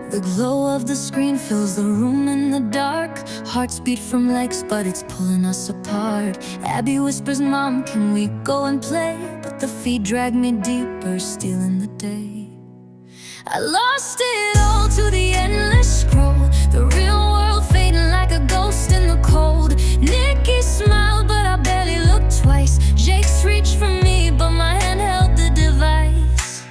The glow of the screen fills the room in the dark. Hearts beat from legs, but it's pulling us apart. Abby whispers, "Mom, can we go and play?" But the feet drag me deeper, stealing the day. I lost it all to the endless scroll. The real world fading like a ghost in the cold. Nikki smiled, but I barely looked twice. Jake's reached for me, but my hand held the device.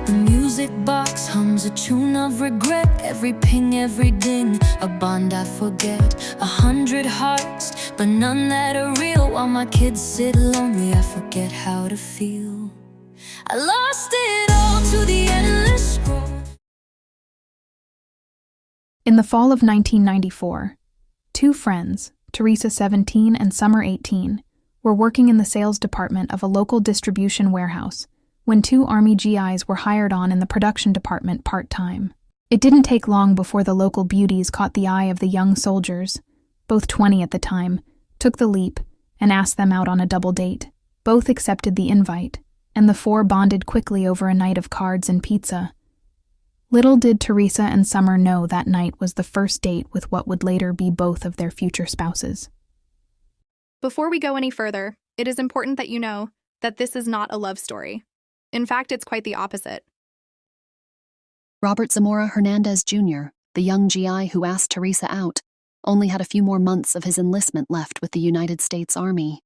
Music box hums a tune of regret. Every ping, every ding, a bond I forget. 100 hearts, but none that are real. While my kids sit lonely, I forget how to feel. I lost it all to the endless scroll. In the fall of 1994, two friends, Teresa 17 and Summer 18, were working in the sales department of a local distribution warehouse when two Army GIs were hired on in the production department part-time. It didn't take long before the local beauties caught the eye of the young soldiers, both 20 at the time, took the leap, and asked them out on a double date. Both accepted the invite, and the four bonded quickly over a night of cards and pizza. Little did Teresa and Summer know that night was the first date with what would later be both of their future spouses. Before we go any further, it is important that you know that this is not a love story. In fact, it's quite the opposite. Robert Zamora Hernandez Jr., the young GI who asked Teresa out, only had a few more months of his enlistment left with the United States Army.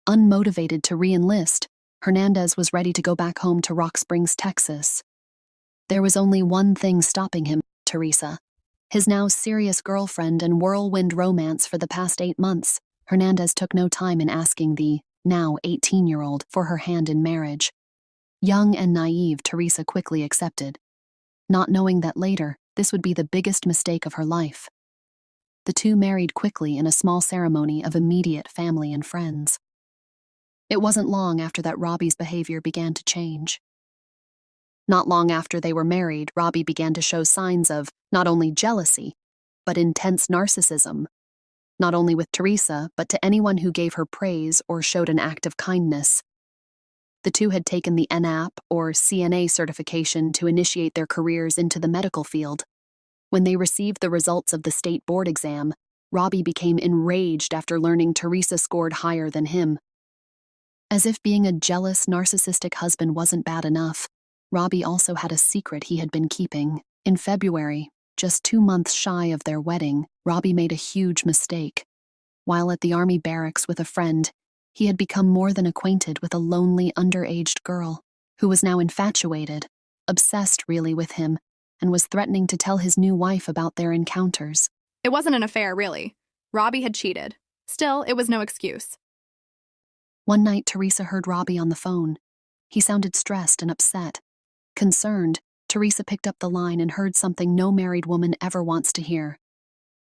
Unmotivated to re-enlist, Hernandez was ready to go back home to Rock Springs, Texas. There was only one thing stopping him, Teresa. His now serious girlfriend and whirlwind romance for the past 8 months, Hernandez took no time in asking the now 18-year-old for her hand in marriage. Young and naive, Teresa quickly accepted, not knowing that later this would be the biggest mistake of her life. The two married quickly in a small ceremony of immediate family and friends. It wasn't long after that Robbie's behavior began to change. Not long after they were married, Robbie began to show signs of not only jealousy, but intense narcissism, not only with Teresa, but to anyone who gave her praise or showed an act of kindness. The two had taken the NAP or CNA certification to initiate their careers into the medical field. When they received the results of the state board exam, Robbie became enraged after learning Teresa scored higher than him. As if being a jealous, narcissistic husband wasn't bad enough, Robbie also had a secret he had been keeping. In February, just 2 months shy of their wedding, Robbie made a huge mistake. While at the Army barracks with a friend, he had become more than acquainted with a lonely, underaged girl who was now infatuated, obsessed really with him, and was threatening to tell his new wife about their encounters. It wasn't an affair, really. Robbie had cheated. Still, it was no excuse. One night, Teresa heard Robbie on the phone. He sounded stressed and upset. Concerned, Teresa picked up the line and heard something no married woman ever wants to hear.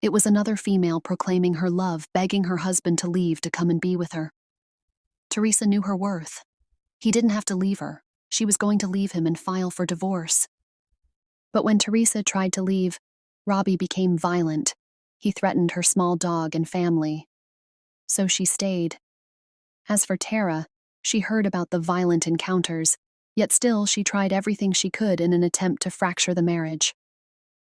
It was another female proclaiming her love, begging her husband to leave to come and be with her. Teresa knew her worth. He didn't have to leave her. She was going to leave him and file for divorce. But when Teresa tried to leave, Robbie became violent. He threatened her small dog and family. So she stayed. As for Tara, she heard about the violent encounters, yet still she tried everything she could in an attempt to fracture the marriage.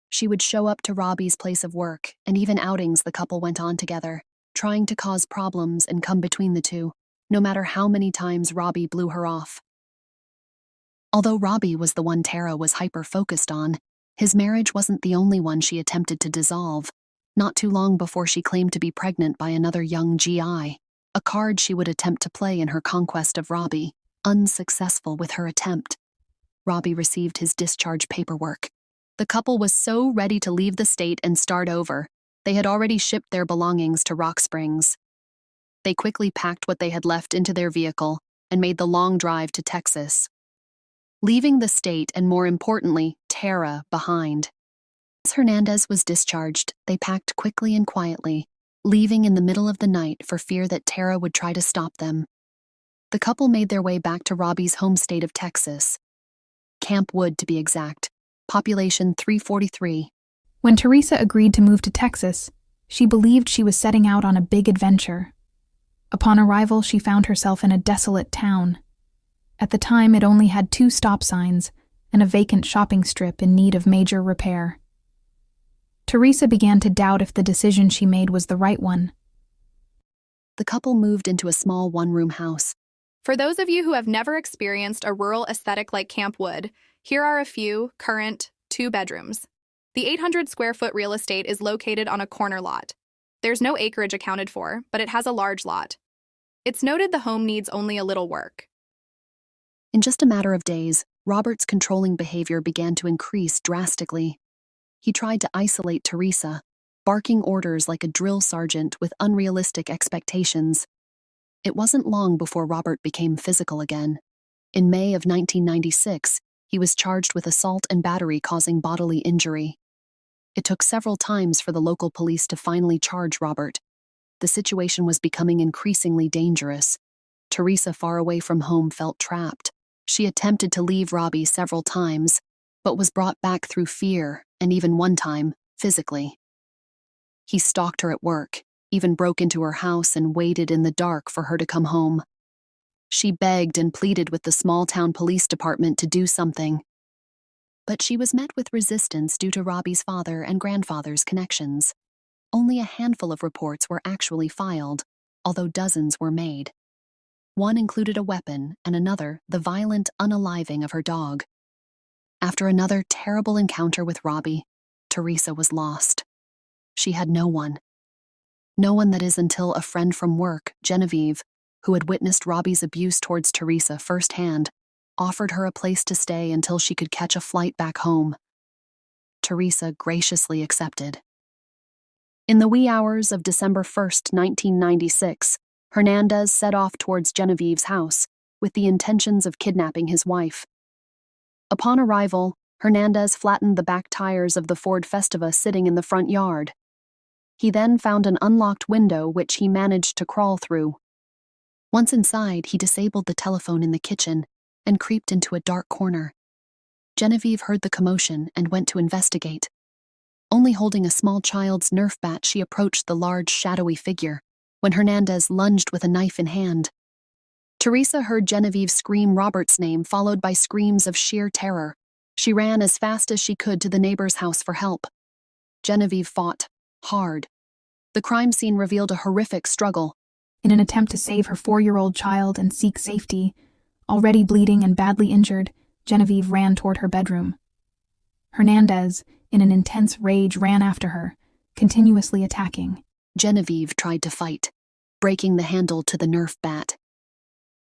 She would show up to Robbie's place of work, and even outings the couple went on together, trying to cause problems and come between the two, no matter how many times Robbie blew her off. Although Robbie was the one Tara was hyper-focused on, his marriage wasn't the only one she attempted to dissolve, not too long before she claimed to be pregnant by another young GI, a card she would attempt to play in her conquest of Robbie. Unsuccessful with her attempt, Robbie received his discharge paperwork. The couple was so ready to leave the state and start over, they had already shipped their belongings to Rock Springs. They quickly packed what they had left into their vehicle and made the long drive to Texas, leaving the state and, more importantly, Tara behind. As Hernandez was discharged, they packed quickly and quietly, leaving in the middle of the night for fear that Tara would try to stop them. The couple made their way back to Robbie's home state of Texas. Camp Wood, to be exact, population 343. When Teresa agreed to move to Texas, she believed she was setting out on a big adventure. Upon arrival, she found herself in a desolate town. At the time, it only had 2 stop signs and a vacant shopping strip in need of major repair. Teresa began to doubt if the decision she made was the right one. The couple moved into a small one-room house. For those of you who have never experienced a rural aesthetic like Camp Wood, here are a few current 2 bedrooms. The 800-square-foot real estate is located on a corner lot. There's no acreage accounted for, but it has a large lot. It's noted the home needs only a little work. In just a matter of days, Robert's controlling behavior began to increase drastically. He tried to isolate Teresa, barking orders like a drill sergeant with unrealistic expectations. It wasn't long before Robert became physical again. In May of 1996, he was charged with assault and battery causing bodily injury. It took several times for the local police to finally charge Robert. The situation was becoming increasingly dangerous. Teresa, far away from home, felt trapped. She attempted to leave Robbie several times, but was brought back through fear and even one time, physically. He stalked her at work, even broke into her house and waited in the dark for her to come home. She begged and pleaded with the small-town police department to do something. But she was met with resistance due to Robbie's father and grandfather's connections. Only a handful of reports were actually filed, although dozens were made. One included a weapon and another the violent unaliving of her dog. After another terrible encounter with Robbie, Teresa was lost. She had no one. No one, that is, until a friend from work, Genevieve, who had witnessed Robbie's abuse towards Teresa firsthand, offered her a place to stay until she could catch a flight back home. Teresa graciously accepted. In the wee hours of December 1st, 1996, Hernandez set off towards Genevieve's house with the intentions of kidnapping his wife. Upon arrival, Hernandez flattened the back tires of the Ford Festiva sitting in the front yard. He then found an unlocked window which he managed to crawl through. Once inside, he disabled the telephone in the kitchen and creeped into a dark corner. Genevieve heard the commotion and went to investigate. Only holding a small child's Nerf bat, she approached the large, shadowy figure, when Hernandez lunged with a knife in hand. Teresa heard Genevieve scream Robert's name, followed by screams of sheer terror. She ran as fast as she could to the neighbor's house for help. Genevieve fought hard. The crime scene revealed a horrific struggle. In an attempt to save her 4-year-old child and seek safety, already bleeding and badly injured, Genevieve ran toward her bedroom. Hernandez, in an intense rage, ran after her, continuously attacking. Genevieve tried to fight, breaking the handle to the Nerf bat.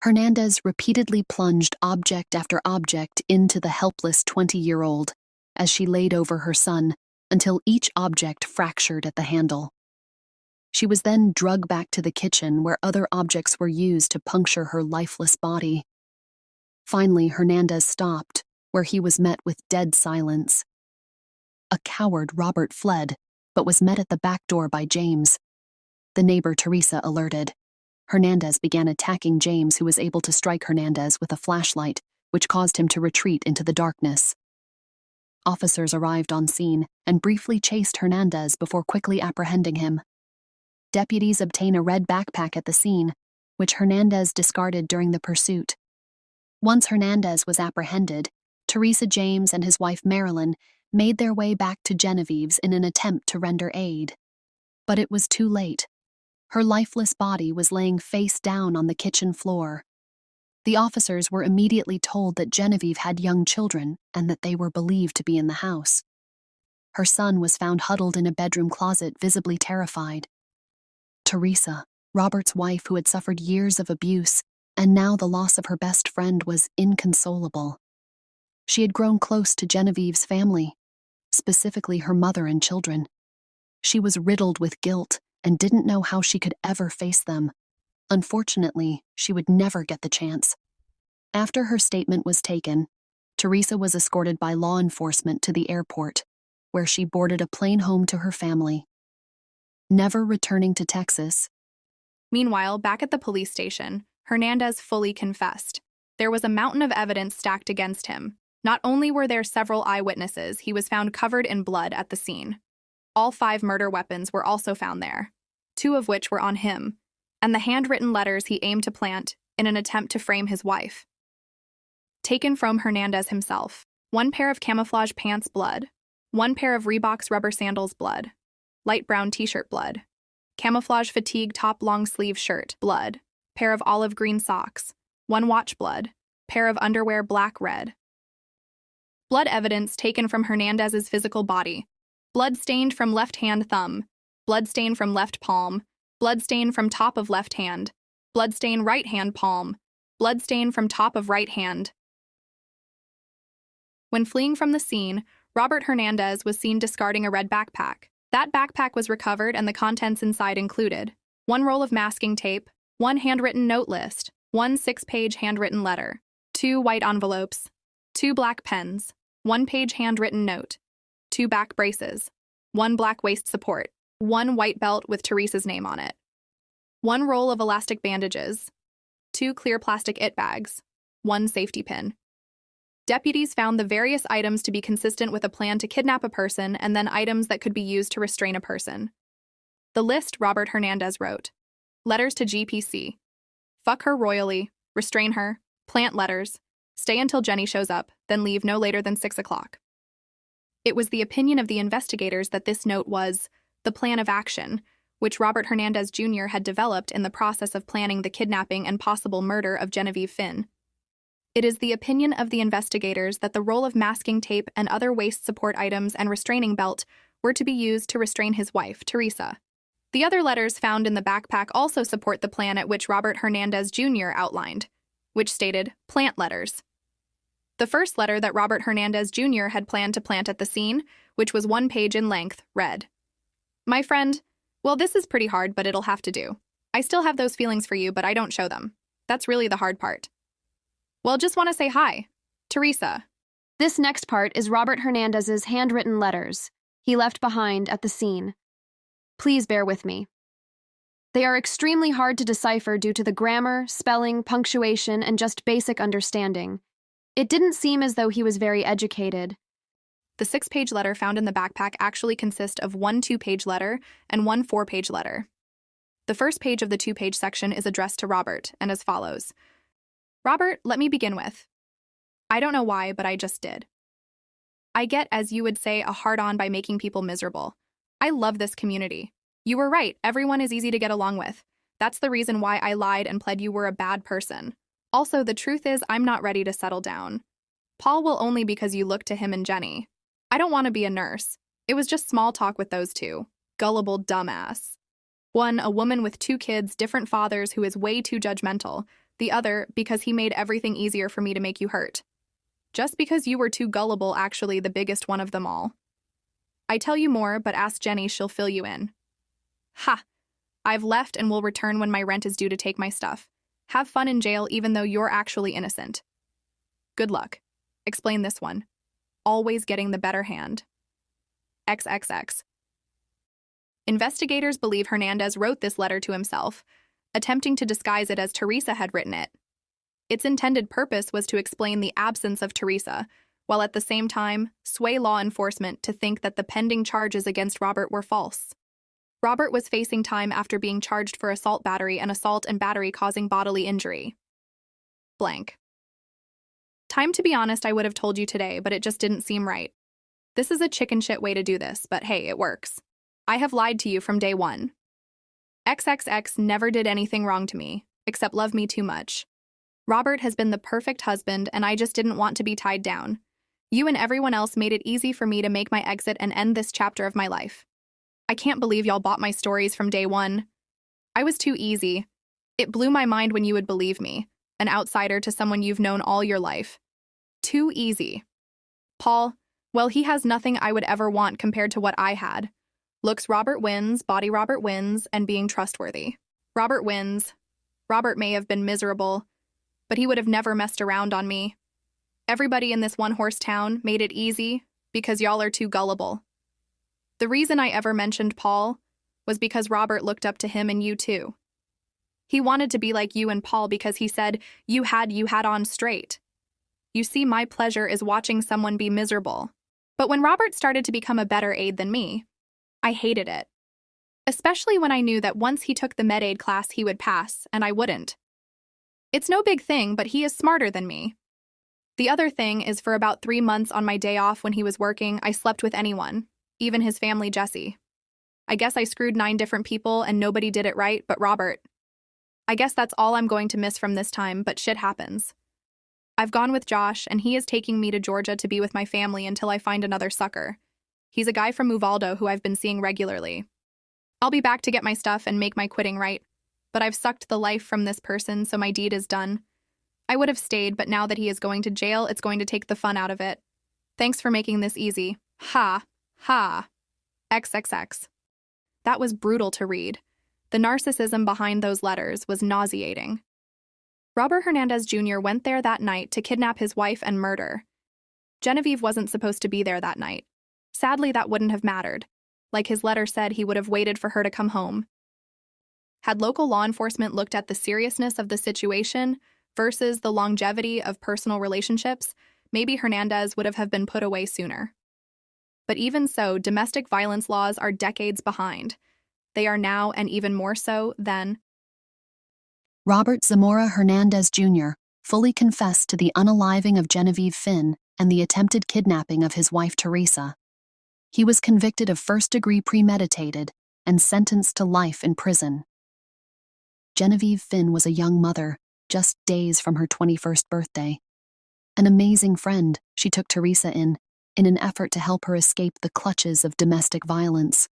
Hernandez repeatedly plunged object after object into the helpless 20-year-old as she laid over her son until each object fractured at the handle. She was then dragged back to the kitchen where other objects were used to puncture her lifeless body. Finally, Hernandez stopped, where he was met with dead silence. A coward, Robert fled, but was met at the back door by James. The neighbor, Teresa, alerted. Hernandez began attacking James, who was able to strike Hernandez with a flashlight, which caused him to retreat into the darkness. Officers arrived on scene and briefly chased Hernandez before quickly apprehending him. Deputies obtained a red backpack at the scene, which Hernandez discarded during the pursuit. Once Hernandez was apprehended, Teresa, James, and his wife Marilyn made their way back to Genevieve's in an attempt to render aid. But it was too late. Her lifeless body was laying face down on the kitchen floor. The officers were immediately told that Genevieve had young children and that they were believed to be in the house. Her son was found huddled in a bedroom closet, visibly terrified. Teresa, Robert's wife who had suffered years of abuse, and now the loss of her best friend, was inconsolable. She had grown close to Genevieve's family, specifically her mother and children. She was riddled with guilt and didn't know how she could ever face them. Unfortunately, she would never get the chance. After her statement was taken, Teresa was escorted by law enforcement to the airport, where she boarded a plane home to her family. Never returning to Texas. Meanwhile, back at the police station, Hernandez fully confessed. There was a mountain of evidence stacked against him. Not only were there several eyewitnesses, he was found covered in blood at the scene. All 5 murder weapons were also found there, 2 of which were on him, and the handwritten letters he aimed to plant in an attempt to frame his wife. Taken from Hernandez himself. 1 pair of camouflage pants, blood. 1 pair of Reebok's rubber sandals, blood. Light brown t-shirt, blood. Camouflage fatigue top long sleeve shirt, blood. Pair of olive green socks. 1 watch, blood. Pair of underwear, black, red. Blood evidence taken from Hernandez's physical body. Blood stained from left hand thumb. Blood stain from left palm. Blood stain from top of left hand. Blood stain right hand palm. Blood stain from top of right hand. When fleeing from the scene, Robert Hernandez was seen discarding a red backpack. That backpack was recovered and the contents inside included 1 roll of masking tape, 1 handwritten note list, 1 6-page handwritten letter, 2 white envelopes, 2 black pens, 1 page handwritten note, 2 back braces, 1 black waist support, 1 white belt with Teresa's name on it, 1 roll of elastic bandages, 2 clear plastic it bags, 1 safety pin. Deputies found the various items to be consistent with a plan to kidnap a person and then items that could be used to restrain a person. The list Robert Hernandez wrote. Letters to GPC. Fuck her royally, restrain her, plant letters, stay until Jenny shows up, then leave no later than 6 o'clock. It was the opinion of the investigators that this note was the plan of action, which Robert Hernandez Jr. had developed in the process of planning the kidnapping and possible murder of Genevieve Finn. It is the opinion of the investigators that the roll of masking tape and other waist support items and restraining belt were to be used to restrain his wife, Teresa. The other letters found in the backpack also support the plan at which Robert Hernandez Jr. outlined, which stated plant letters. The first letter that Robert Hernandez Jr. had planned to plant at the scene, which was 1 page in length, read, "My friend, well, this is pretty hard, but it'll have to do. I still have those feelings for you, but I don't show them. That's really the hard part. Well, just want to say hi. Teresa." This next part is Robert Hernandez's handwritten letters he left behind at the scene. Please bear with me. They are extremely hard to decipher due to the grammar, spelling, punctuation, and just basic understanding. It didn't seem as though he was very educated. The 6-page letter found in the backpack actually consists of 1 2-page letter and 1 4-page letter. The first page of the 2-page section is addressed to Robert, and as follows. Robert, let me begin with. I don't know why, but I just did. I get, as you would say, a hard-on by making people miserable. I love this community. You were right, everyone is easy to get along with. That's the reason why I lied and pled you were a bad person. Also, the truth is, I'm not ready to settle down. Paul will only because you look to him and Jenny. I don't want to be a nurse. It was just small talk with those two. Gullible dumbass. One, a woman with 2 kids, different fathers who is way too judgmental. The other, because he made everything easier for me to make you hurt. Just because you were too gullible, actually the biggest one of them all. I tell you more, but ask Jenny, she'll fill you in. Ha! I've left and will return when my rent is due to take my stuff. Have fun in jail even though you're actually innocent. Good luck. Explain this one. Always getting the better hand. XXX. Investigators believe Hernandez wrote this letter to himself, attempting to disguise it as Teresa had written it. Its intended purpose was to explain the absence of Teresa, while at the same time sway law enforcement to think that the pending charges against Robert were false. Robert was facing time after being charged for assault battery and assault and battery causing bodily injury. Blank. Time to be honest, I would have told you today, but it just didn't seem right. This is a chicken shit way to do this, but hey, it works. I have lied to you from day one. XXX never did anything wrong to me, except love me too much. Robert has been the perfect husband, and I just didn't want to be tied down. You and everyone else made it easy for me to make my exit and end this chapter of my life. I can't believe y'all bought my stories from day one. I was too easy. It blew my mind when you would believe me, an outsider to someone you've known all your life. Too easy. Paul, well, he has nothing I would ever want compared to what I had. Looks Robert wins, body Robert wins, and being trustworthy. Robert wins. Robert may have been miserable, but he would have never messed around on me. Everybody in this one-horse town made it easy because y'all are too gullible. The reason I ever mentioned Paul was because Robert looked up to him and you too. He wanted to be like you and Paul because he said you had on straight. You see, my pleasure is watching someone be miserable. But when Robert started to become a better aide than me, I hated it. especially when I knew that once he took the med aid class he would pass, and I wouldn't. It's no big thing, but he is smarter than me. The other thing is for about 3 months on my day off when he was working, I slept with anyone, even his family, Jesse. I guess I screwed 9 different people and nobody did it right but Robert. I guess that's all I'm going to miss from this time, but shit happens. I've gone with Josh, and he is taking me to Georgia to be with my family until I find another sucker. He's a guy from Uvaldo who I've been seeing regularly. I'll be back to get my stuff and make my quitting right, but I've sucked the life from this person, so my deed is done. I would have stayed, but now that he is going to jail, it's going to take the fun out of it. Thanks for making this easy. Ha. Ha. XXX. That was brutal to read. The narcissism behind those letters was nauseating. Robert Hernandez Jr. went there that night to kidnap his wife and murder. Genevieve wasn't supposed to be there that night. Sadly, that wouldn't have mattered. Like his letter said, he would have waited for her to come home. Had local law enforcement looked at the seriousness of the situation versus the longevity of personal relationships, maybe Hernandez would have been put away sooner. But even so, domestic violence laws are decades behind. They are now, and even more so, then. Robert Zamora Hernandez Jr. fully confessed to the unaliving of Genevieve Finn and the attempted kidnapping of his wife Teresa. He was convicted of first-degree premeditated and sentenced to life in prison. Genevieve Finn was a young mother, just days from her 21st birthday. An amazing friend she took Teresa in an effort to help her escape the clutches of domestic violence.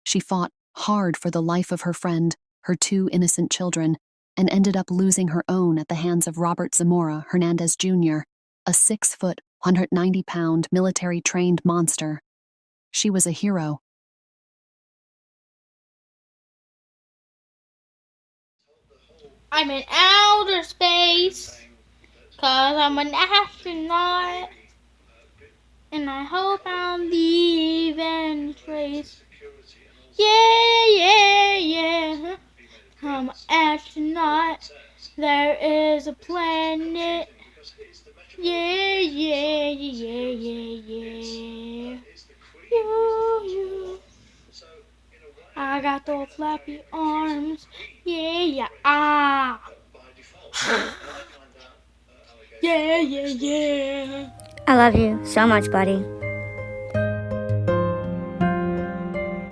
She fought hard for the life of her friend, her 2 innocent children, and ended up losing her own at the hands of Robert Zamora Hernandez Jr., a 6-foot, 190-pound military-trained monster. She was a hero. I'm in outer space, 'cause I'm an astronaut, and I hope I'm leaving a trace. Yeah, yeah, yeah, I'm an astronaut, there is a planet. Yeah, yeah, yeah, yeah, yeah, you. I got those flappy arms. Yeah, yeah, ah. Yeah, yeah, yeah. I love you so much, buddy.